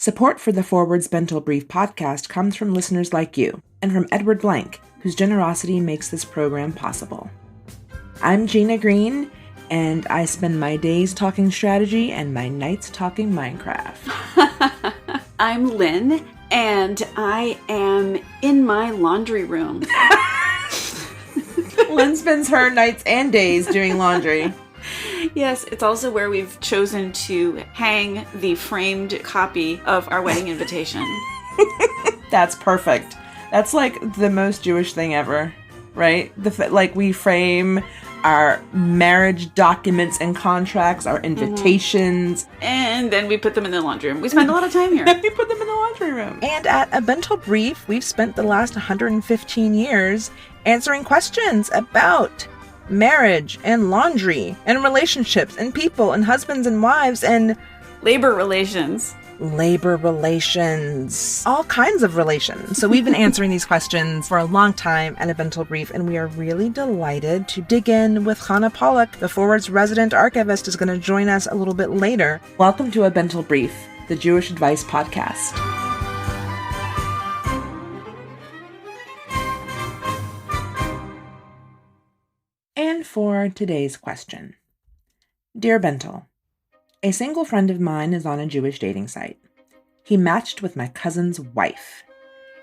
Support for the Forward's Bintel Brief podcast comes from listeners like you, and from Edward Blank, whose generosity makes this program possible. I'm Gina Green, and I spend my days talking strategy and my nights talking Minecraft. I'm Lynn, and I am in my laundry room. Lynn spends her nights and days doing laundry. Yes, it's also where we've chosen to hang the framed copy of our wedding invitation. That's perfect. That's like the most Jewish thing ever, right? We frame our marriage documents and contracts, our invitations. And then we put them in the laundry room. We spend a lot of time here. We put them in the laundry room. And at A Bintel Brief, we've spent the last 115 years answering questions about marriage and laundry and relationships and people and husbands and wives and labor relations, all kinds of relations. So we've been answering these questions for a long time at A Bintel Brief, and we are really delighted to dig in with Chana Pollack. The Forward's resident archivist is going to join us a little bit later. Welcome to A Bintel Brief, the Jewish Advice Podcast. And for today's question. Dear Bintel, a single friend of mine is on a Jewish dating site. He matched with my cousin's wife.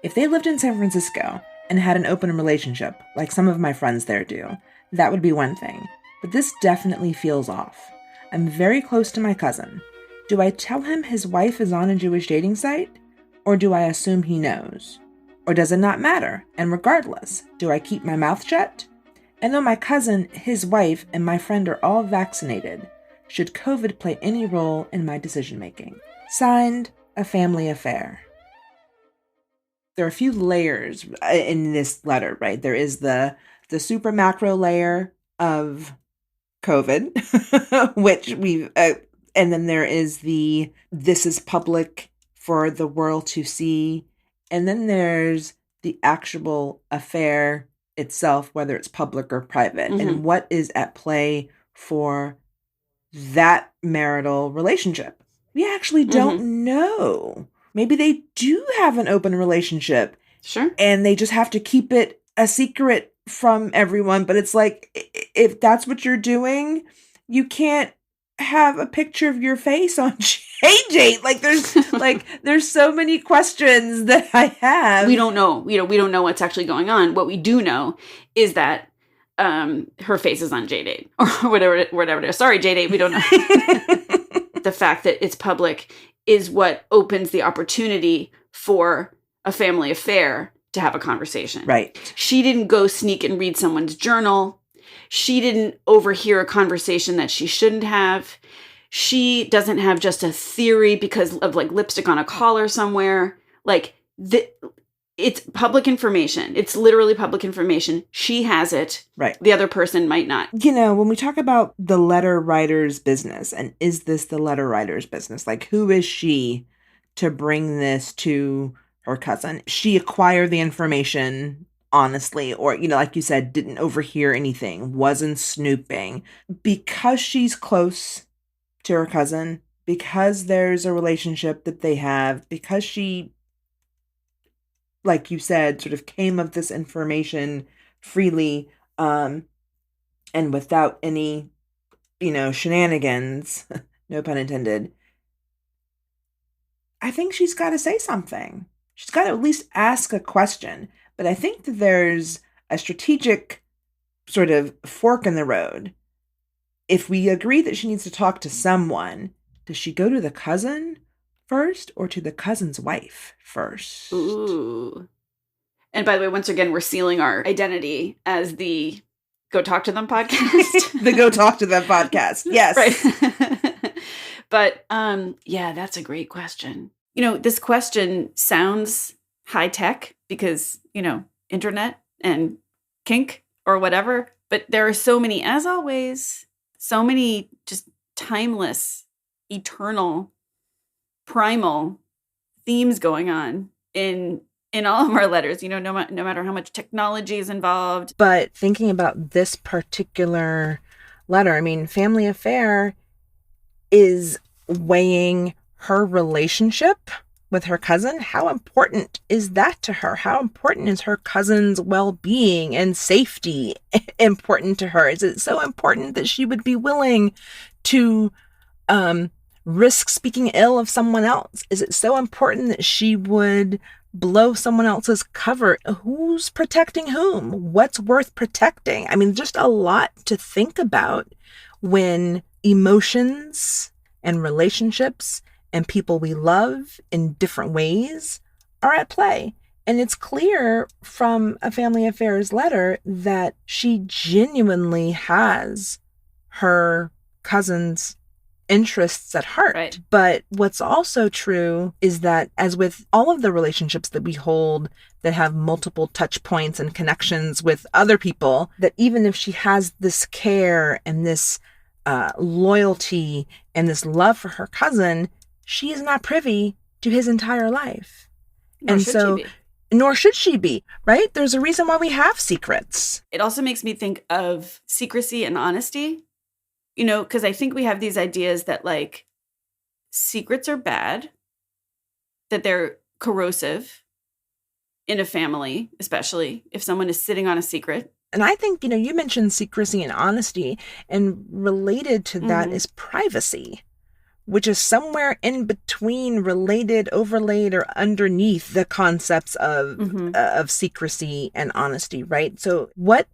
If they lived in San Francisco and had an open relationship, like some of my friends there do, that would be one thing. But this definitely feels off. I'm very close to my cousin. Do I tell him his wife is on a Jewish dating site? Or do I assume he knows? Or does it not matter? And regardless, do I keep my mouth shut? I know my cousin, his wife, and my friend are all vaccinated. Should COVID play any role in my decision-making? Signed, A Family Affair. There are a few layers in this letter, right? There is the super macro layer of COVID, which we've, and then there is this is public for the world to see. And then there's the actual affair itself, whether it's public or private, and what is at play for that marital relationship. We actually don't know. Maybe they do have an open relationship. Sure. And they just have to keep it a secret from everyone. But it's like, if that's what you're doing, you can't have a picture of your face on JJ. There's so many questions that I have. We don't know. We don't know what's actually going on. What we do know is that her face is on JDate or whatever it is. Sorry, JDate, we don't know. The fact that it's public is what opens the opportunity for a family affair to have a conversation. Right. She didn't go sneak and read someone's journal. She didn't overhear a conversation that she shouldn't have. She doesn't have just a theory because of lipstick on a collar somewhere. It's public information. It's literally public information. She has it. Right. The other person might not. When we talk about the letter writer's business, and is this the letter writer's business? Who is she to bring this to her cousin? She acquired the information honestly, or, like you said, didn't overhear anything, wasn't snooping. Because she's close to her cousin, because there's a relationship that they have, because she, like you said, sort of came of this information freely, and without any, shenanigans, no pun intended, I think she's got to say something. She's got to at least ask a question. But I think that there's a strategic sort of fork in the road. If we agree that she needs to talk to someone, does she go to the cousin first or to the cousin's wife first? Ooh. And by the way, once again, we're sealing our identity as the Go Talk to Them podcast. The Go Talk to Them podcast. Yes. Right. But that's a great question. This question sounds high tech because, internet and kink or whatever. But there are so many, as always, so many just timeless, eternal, primal themes going on in all of our letters, no matter how much technology is involved. But thinking about this particular letter, Family Affair is weighing her relationship with her cousin? How important is that to her? How important is her cousin's well-being and safety important to her? Is it so important that she would be willing to risk speaking ill of someone else? Is it so important that she would blow someone else's cover? Who's protecting whom? What's worth protecting? I mean, just a lot to think about when emotions and relationships and people we love in different ways are at play. And it's clear from a Family Affairs letter that she genuinely has her cousin's interests at heart. Right. But what's also true is that, as with all of the relationships that we hold that have multiple touch points and connections with other people, that even if she has this care and this loyalty and this love for her cousin, she is not privy to his entire life. Nor should she be, right? There's a reason why we have secrets. It also makes me think of secrecy and honesty, because I think we have these ideas that like secrets are bad, that they're corrosive in a family, especially if someone is sitting on a secret. And I think, you mentioned secrecy and honesty, and related to that is privacy, which is somewhere in between, related, overlaid, or underneath the concepts of secrecy and honesty, right? So what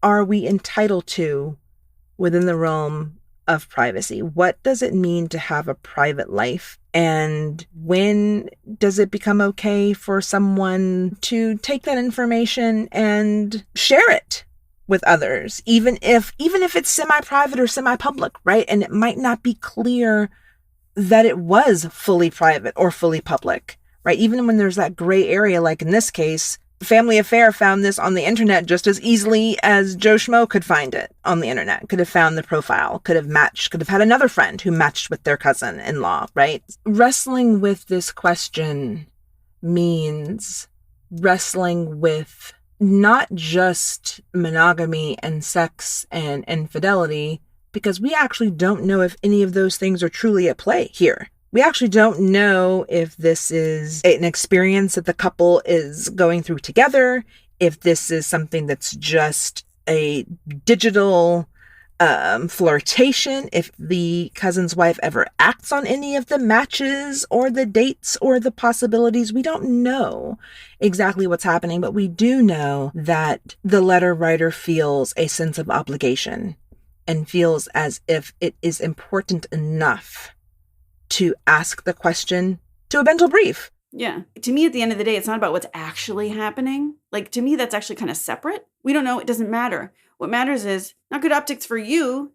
are we entitled to within the realm of privacy? What does it mean to have a private life? And when does it become okay for someone to take that information and share it with others, even if it's semi-private or semi-public, right? And it might not be clear that it was fully private or fully public, right? Even when there's that gray area, like in this case, Family Affair found this on the internet just as easily as Joe Schmo could find it on the internet, could have found the profile, could have had another friend who matched with their cousin-in-law, right? Wrestling with this question means wrestling with not just monogamy and sex and infidelity, because we actually don't know if any of those things are truly at play here. We actually don't know if this is an experience that the couple is going through together, if this is something that's just a digital flirtation, if the cousin's wife ever acts on any of the matches or the dates or the possibilities. We don't know exactly what's happening, but we do know that the letter writer feels a sense of obligation and feels as if it is important enough to ask the question to A Bintel Brief. Yeah. To me, at the end of the day, it's not about what's actually happening. Like, to me, that's actually kind of separate. We don't know. It doesn't matter. What matters is not good optics for you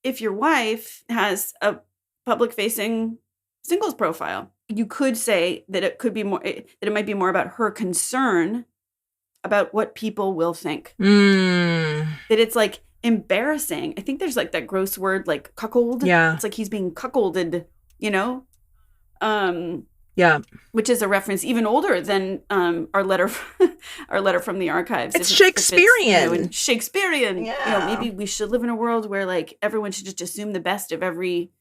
if your wife has a public-facing singles profile. You could say that it could be more, that it might be more about her concern about what people will think. That it's like embarrassing. I think there's like that gross word, like cuckold. Yeah. It's like he's being cuckolded, Yeah. Which is a reference even older than our letter from the archives. It's Shakespearean. Shakespearean. Yeah. Maybe we should live in a world where like everyone should just assume the best of every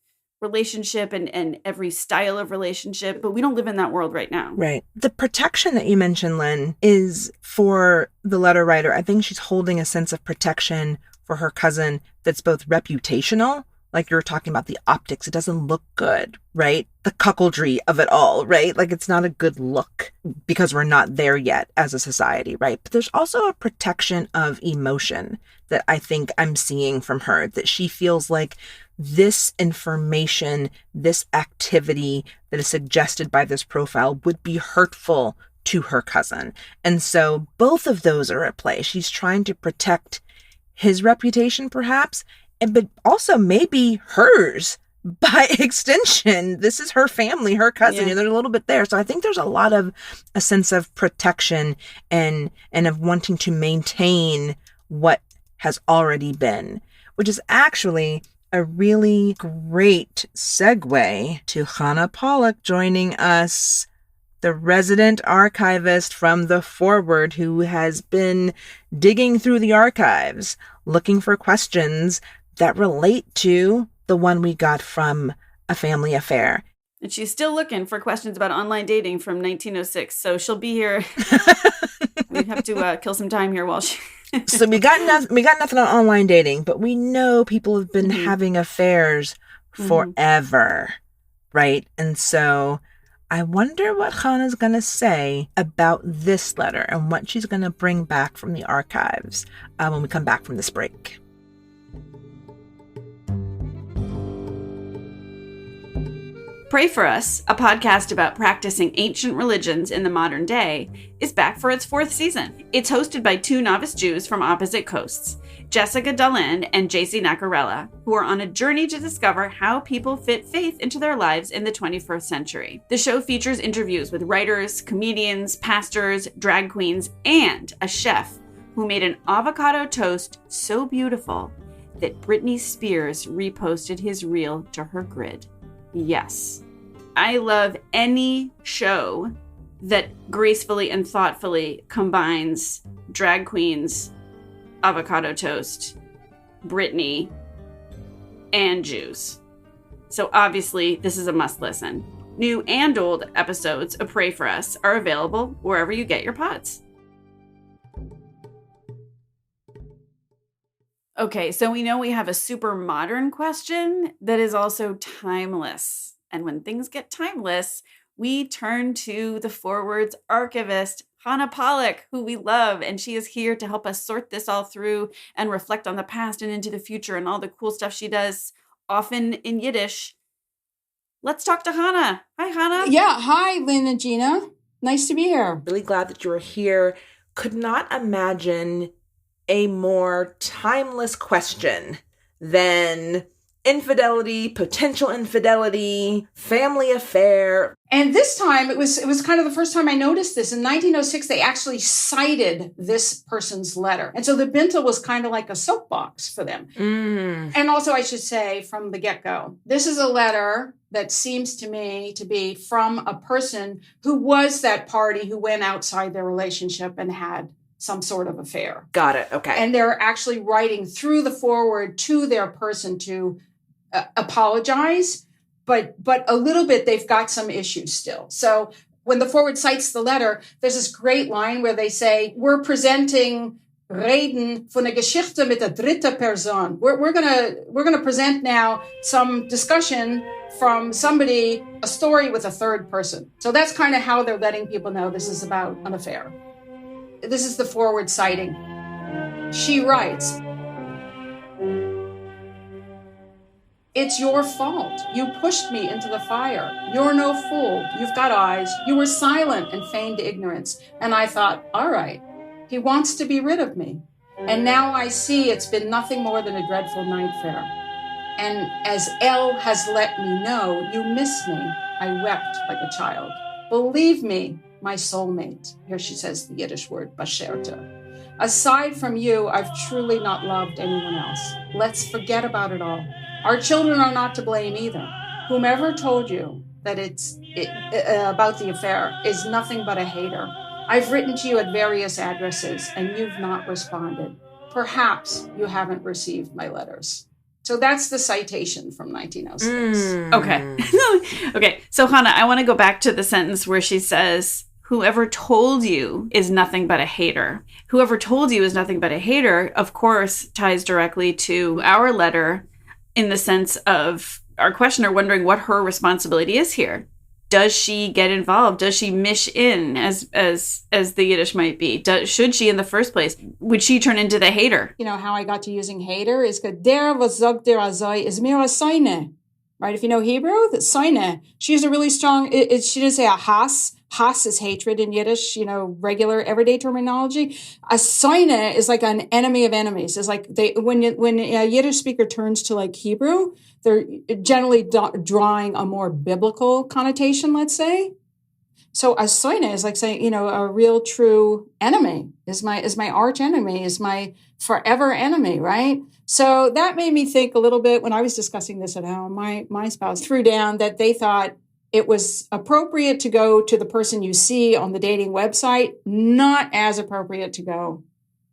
relationship and every style of relationship, but we don't live in that world right now. Right. The protection that you mentioned, Lynn, is for the letter writer. I think she's holding a sense of protection for her cousin that's both reputational, like you were talking about the optics. It doesn't look good, right? The cuckoldry of it all, right? Like it's not a good look because we're not there yet as a society, right? But there's also a protection of emotion that I think I'm seeing from her, that she feels like this information, this activity that is suggested by this profile would be hurtful to her cousin. And so both of those are at play. She's trying to protect his reputation, perhaps, but also maybe hers by extension. This is her family, her cousin. Yeah. There's a little bit there. So I think there's a sense of protection and of wanting to maintain what has already been, which is actually a really great segue to Hannah Pollock joining us, the resident archivist from the Forward, who has been digging through the archives, looking for questions that relate to the one we got from A Family Affair. And she's still looking for questions about online dating from 1906. So she'll be here. We have to kill some time here while she... So we got nothing on online dating, but we know people have been having affairs forever, right? And so I wonder what Hannah's going to say about this letter and what she's going to bring back from the archives when we come back from this break. Pray for Us, a podcast about practicing ancient religions in the modern day, is back for its 4th season. It's hosted by 2 novice Jews from opposite coasts, Jessica Daland and JC Nacarella, who are on a journey to discover how people fit faith into their lives in the 21st century. The show features interviews with writers, comedians, pastors, drag queens, and a chef who made an avocado toast so beautiful that Britney Spears reposted his reel to her grid. Yes. I love any show that gracefully and thoughtfully combines drag queens, avocado toast, Britney, and Jews. So obviously, this is a must listen. New and old episodes of Pray For Us are available wherever you get your pods. Okay, so we know we have a super modern question that is also timeless. And when things get timeless, we turn to the Forward's archivist, Hannah Pollock, who we love. And she is here to help us sort this all through and reflect on the past and into the future and all the cool stuff she does, often in Yiddish. Let's talk to Hannah. Hi, Hannah. Yeah, hi, Lynn and Gina. Nice to be here. Really glad that you were here. Could not imagine a more timeless question than infidelity, potential infidelity, family affair. And this time, it was kind of the first time I noticed this. In 1906, they actually cited this person's letter. And so the Bintel was kind of like a soapbox for them. And also, I should say from the get-go, this is a letter that seems to me to be from a person who was that party who went outside their relationship and had some sort of affair. Got it. Okay. And they're actually writing through the forward to their person to apologize, but a little bit, they've got some issues still. So when the forward cites the letter, there's this great line where they say, we're presenting Reden von der Geschichte mit der dritte Person. We're gonna present now some discussion from somebody, a story with a third person. So that's kind of how they're letting people know this is about an affair. This is the forward citing. She writes, "It's your fault. You pushed me into the fire. You're no fool. You've got eyes. You were silent and feigned ignorance. And I thought, all right, he wants to be rid of me. And now I see it's been nothing more than a dreadful nightmare. And as El has let me know, you miss me. I wept like a child. Believe me, my soulmate." Here she says the Yiddish word, basherta. "Aside from you, I've truly not loved anyone else. Let's forget about it all. Our children are not to blame either. Whomever told you that about the affair is nothing but a hater. I've written to you at various addresses, and you've not responded. Perhaps you haven't received my letters." So that's the citation from 1906. Okay. Okay. So, Hannah, I want to go back to the sentence where she says, whoever told you is nothing but a hater. Whoever told you is nothing but a hater, of course, ties directly to our letter in the sense of our questioner wondering what her responsibility is here. Does she get involved? Does she mish in, as the Yiddish might be? Should she in the first place? Would she turn into the hater? You know how I got to using hater is der was sagt der azoi is mir a seine. Right? If you know Hebrew, that's seine. She has a really strong, she doesn't say a has. Has is hatred in Yiddish, regular everyday terminology. A seine is like an enemy of enemies. It's like when a Yiddish speaker turns to like Hebrew, they're generally drawing a more biblical connotation, let's say. So a seine is like saying, a real true enemy is my arch enemy, is my forever enemy, right? So that made me think a little bit when I was discussing this at home. My spouse threw down that they thought it was appropriate to go to the person you see on the dating website, not as appropriate to go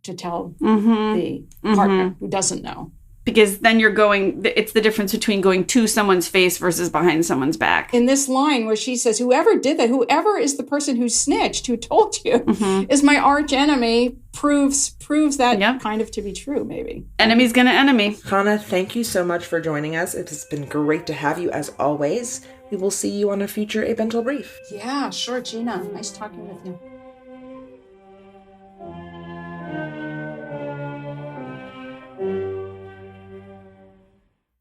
to tell the partner who doesn't know. Because then it's the difference between going to someone's face versus behind someone's back. In this line where she says, whoever did that, whoever is the person who snitched, who told you, is my arch enemy, proves that kind of to be true, maybe. Enemy's gonna enemy. Hannah, thank you so much for joining us. It has been great to have you as always. We will see you on a future A Bintel Brief. Yeah, sure, Gina. Nice talking with you.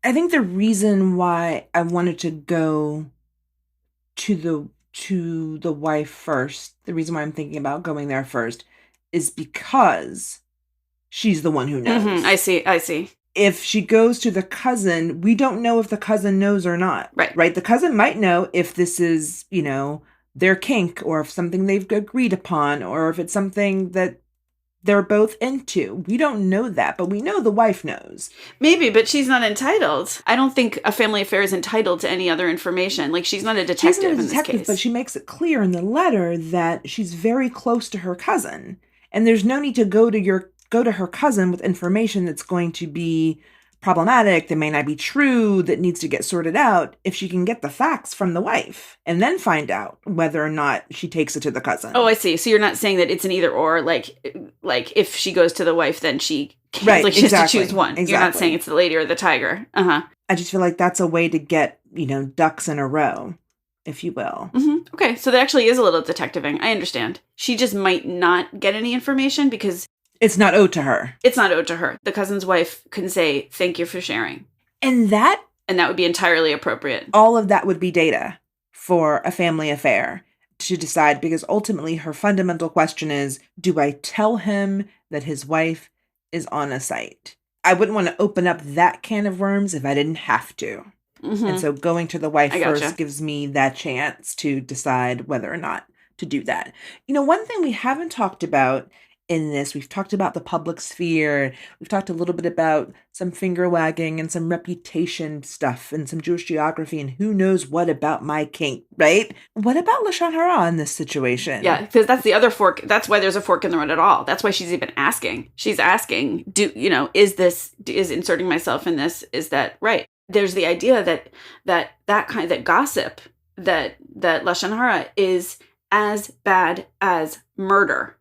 I think the reason why I wanted to go to the wife first, the reason why I'm thinking about going there first, is because she's the one who knows. I see. If she goes to the cousin, we don't know if the cousin knows or not. Right? The cousin might know if this is, their kink, or if something they've agreed upon, or if it's something that they're both into. We don't know that, but we know the wife knows. Maybe, but she's not entitled. I don't think a family affair is entitled to any other information. Like, she's not a detective in this case. But she makes it clear in the letter that she's very close to her cousin. And there's no need to go to her cousin with information that's going to be problematic, that may not be true, that needs to get sorted out, if she can get the facts from the wife and then find out whether or not she takes it to the cousin. Oh, I see. So you're not saying that it's an either or, like if she goes to the wife, then she can't, right, like she has to choose one. Exactly. You're not saying it's the lady or the tiger. I just feel like that's a way to get, ducks in a row, if you will. Mm-hmm. Okay. So that actually is a little detectiving. I understand. She just might not get any information because it's not owed to her. It's not owed to her. The cousin's wife can say, thank you for sharing. And that would be entirely appropriate. All of that would be data for a family affair to decide, because ultimately her fundamental question is, do I tell him that his wife is on a site? I wouldn't want to open up that can of worms if I didn't have to. Mm-hmm. And so going to the wife first gives me that chance to decide whether or not to do that. One thing we haven't talked about in this, we've talked about the public sphere. We've talked a little bit about some finger wagging and some reputation stuff and some Jewish geography and who knows what about my kink, right? What about Lashon Hara in this situation? Yeah, because that's the other fork. That's why there's a fork in the road at all. That's why she's even asking. She's asking, is inserting myself in this, is that right? There's the idea that gossip, that Lashon Hara is as bad as murder.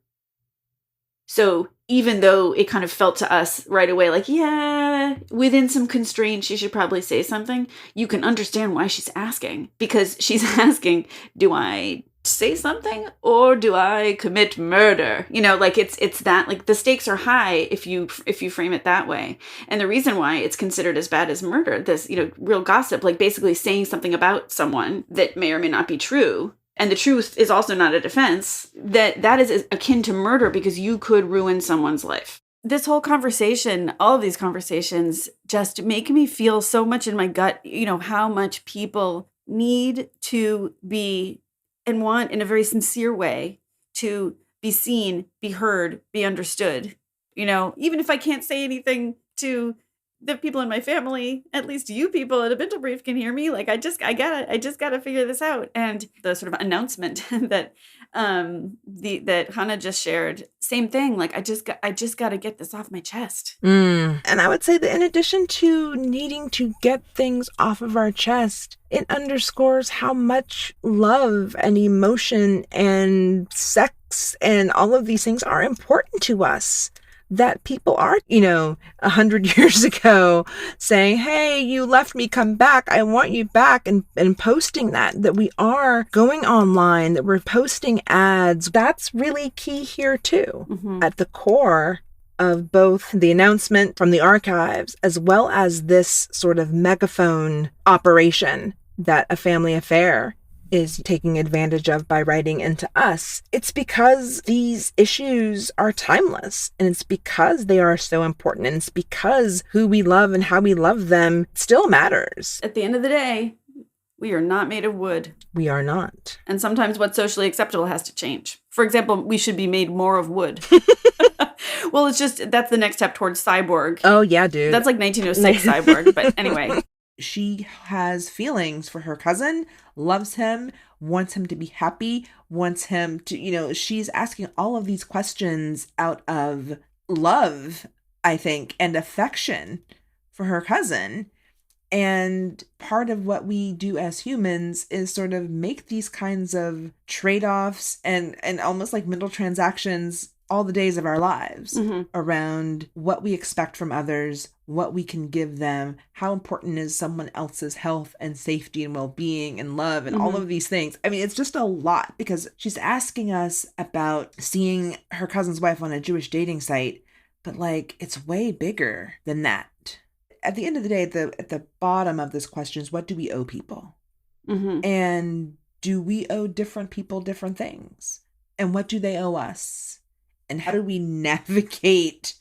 So even though it kind of felt to us right away, like, yeah, within some constraints, she should probably say something, you can understand why she's asking. Because she's asking, do I say something or do I commit murder? It's that, like, the stakes are high if you frame it that way. And the reason why it's considered as bad as murder, this, real gossip, like basically saying something about someone that may or may not be true, and the truth is also not a defense, that is akin to murder because you could ruin someone's life. This whole conversation, all of these conversations just make me feel so much in my gut, how much people need to be and want in a very sincere way to be seen, be heard, be understood. Even if I can't say anything to the people in my family, at least you people at A Bintel Brief can hear me. Like, I just gotta figure this out. And the sort of announcement that that Hannah just shared, same thing. Like, I just got to get this off my chest. And I would say that in addition to needing to get things off of our chest, it underscores how much love and emotion and sex and all of these things are important to us. That people are, 100 years ago saying, hey, you left me, come back, I want you back, and posting that we are going online, that we're posting ads. That's really key here too. Mm-hmm. At the core of both the announcement from the archives as well as this sort of megaphone operation that A Family Affair is taking advantage of by writing into us. It's because these issues are timeless, and it's because they are so important, and it's because who we love and how we love them still matters. At the end of the day, we are not made of wood. We are not. And sometimes what's socially acceptable has to change. For example, we should be made more of wood. Well, that's the next step towards cyborg. Oh, yeah, dude. That's like 1906 cyborg, but anyway. She has feelings for her cousin, loves him, wants him to be happy, wants him to, she's asking all of these questions out of love, I think, and affection for her cousin. And part of what we do as humans is sort of make these kinds of trade-offs and almost like mental transactions all the days of our lives around what we expect from others, what we can give them, how important is someone else's health and safety and well-being and love and all of these things. I mean, it's just a lot because she's asking us about seeing her cousin's wife on a Jewish dating site, but like it's way bigger than that. At the end of the day, at the bottom of this question is, what do we owe people? And do we owe different people different things? And what do they owe us? And how do we navigate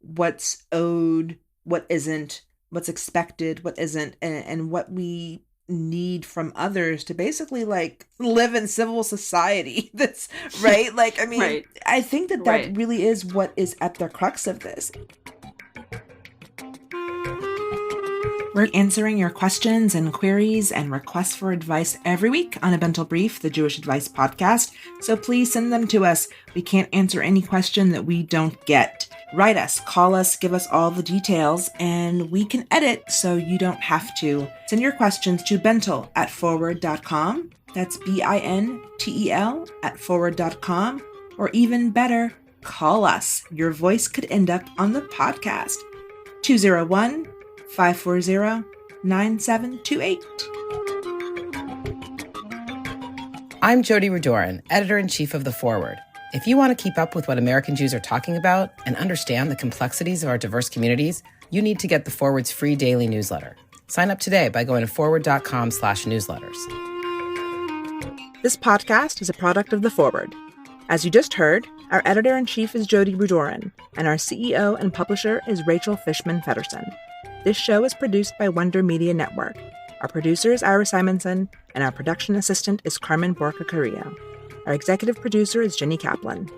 what's owed, what isn't, what's expected, what isn't, and what we need from others to basically like live in civil society? That's right. Like, I mean, I think that really is what is at the crux of this. We're answering your questions and queries and requests for advice every week on A Bintel Brief, the Jewish Advice podcast. So please send them to us. We can't answer any question that we don't get. Write us, call us, give us all the details, and we can edit so you don't have to. Send your questions to bintel@forward.com. That's BINTEL @forward.com. Or even better, call us. Your voice could end up on the podcast. 201-540-9728. I'm Jody Redoran, Editor-in-Chief of The Forward. If you want to keep up with what American Jews are talking about and understand the complexities of our diverse communities, you need to get The Forward's free daily newsletter. Sign up today by going to forward.com/newsletters. This podcast is a product of The Forward. As you just heard, our Editor-in-Chief is Jody Redoran, and our CEO and publisher is Rachel Fishman-Feddersen. This show is produced by Wonder Media Network. Our producer is Ira Simonson, and our production assistant is Carmen Borca Carrillo. Our executive producer is Jenny Kaplan.